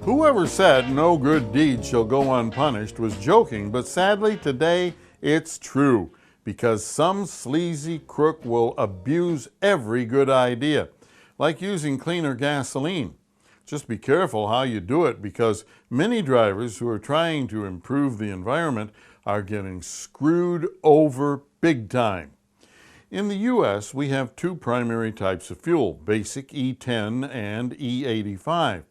Whoever said no good deed shall go unpunished was joking, but sadly today it's true, because some sleazy crook will abuse every good idea, like using cleaner gasoline. Just be careful how you do it, because many drivers who are trying to improve the environment are getting screwed over big time. In the U.S., we have two primary types of fuel, basic E10 and E85.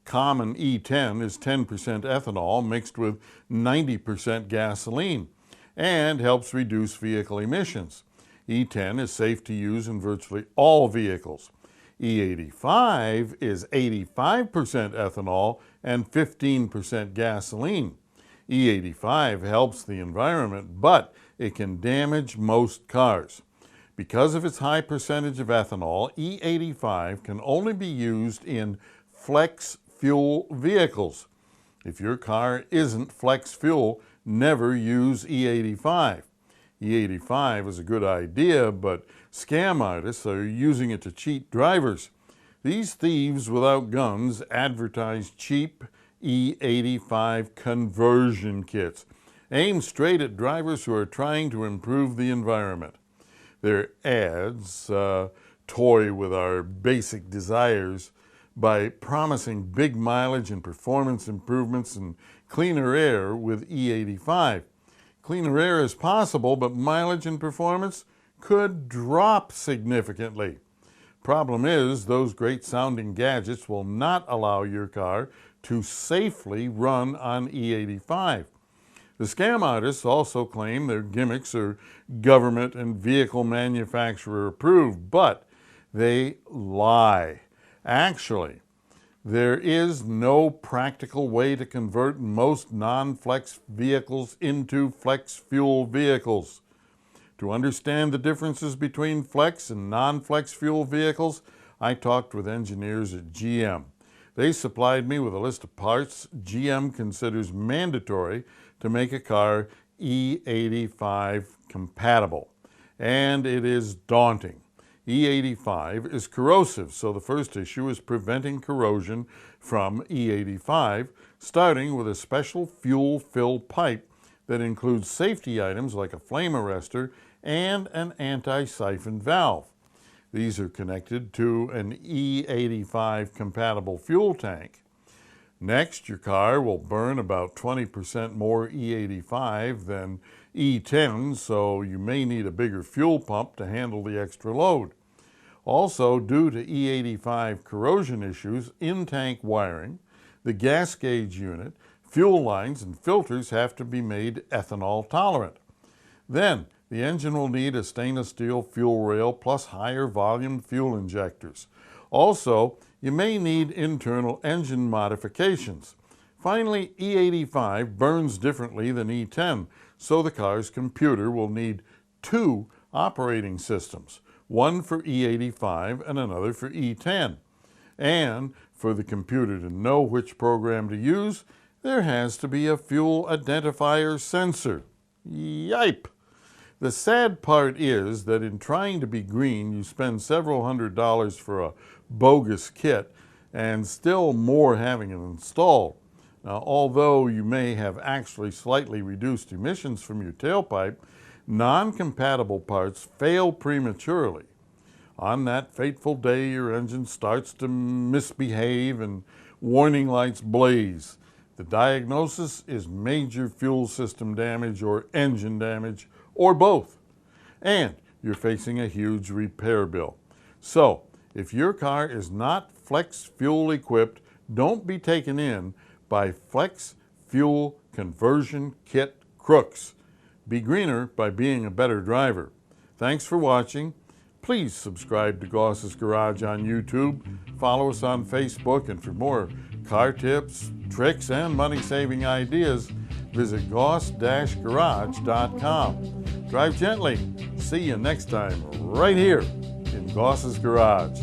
Common E10 is 10% ethanol mixed with 90% gasoline and helps reduce vehicle emissions. E10 is safe to use in virtually all vehicles. E85 is 85% ethanol and 15% gasoline. E85 helps the environment, but it can damage most cars. Because of its high percentage of ethanol, E85 can only be used in flex fuel vehicles. If your car isn't flex fuel, never use E85. E85 is a good idea, but scam artists are using it to cheat drivers. These thieves without guns advertise cheap E85 conversion kits, aimed straight at drivers who are trying to improve the environment. Their ads toy with our basic desires by promising big mileage and performance improvements and cleaner air with E85. Cleaner air is possible, but mileage and performance could drop significantly. Problem is, those great sounding gadgets will not allow your car to safely run on E85. The scam artists also claim their gimmicks are government and vehicle manufacturer approved, but they lie. Actually, there is no practical way to convert most non-flex vehicles into flex fuel vehicles. To understand the differences between flex and non-flex fuel vehicles, I talked with engineers at GM. They supplied me with a list of parts GM considers mandatory to make a car E85 compatible, and it is daunting. E85 is corrosive, so the first issue is preventing corrosion from E85, starting with a special fuel fill pipe that includes safety items like a flame arrestor and an anti-siphon valve. These are connected to an E85 compatible fuel tank. Next, your car will burn about 20% more E85 than E10, so you may need a bigger fuel pump to handle the extra load. Also, due to E85 corrosion issues, in-tank wiring, the gas gauge unit, fuel lines, and filters have to be made ethanol tolerant. Then, the engine will need a stainless steel fuel rail plus higher volume fuel injectors. Also, you may need internal engine modifications. Finally, E85 burns differently than E10, so the car's computer will need two operating systems, one for E85 and another for E10. And for the computer to know which program to use, there has to be a fuel identifier sensor. Yipe! The sad part is that in trying to be green, you spend several $100s for a bogus kit and still more having it installed. Now, although you may have actually slightly reduced emissions from your tailpipe, non-compatible parts fail prematurely. On that fateful day, your engine starts to misbehave and warning lights blaze. The diagnosis is major fuel system damage or engine damage, or both. And you're facing a huge repair bill. So, if your car is not flex fuel equipped, don't be taken in by flex fuel conversion kit crooks. Be greener by being a better driver. Thanks for watching. Please subscribe to Goss's Garage on YouTube. Follow us on Facebook, and for more car tips, tricks, and money-saving ideas, visit goss-garage.com. Drive gently. See you next time right here in Goss's Garage.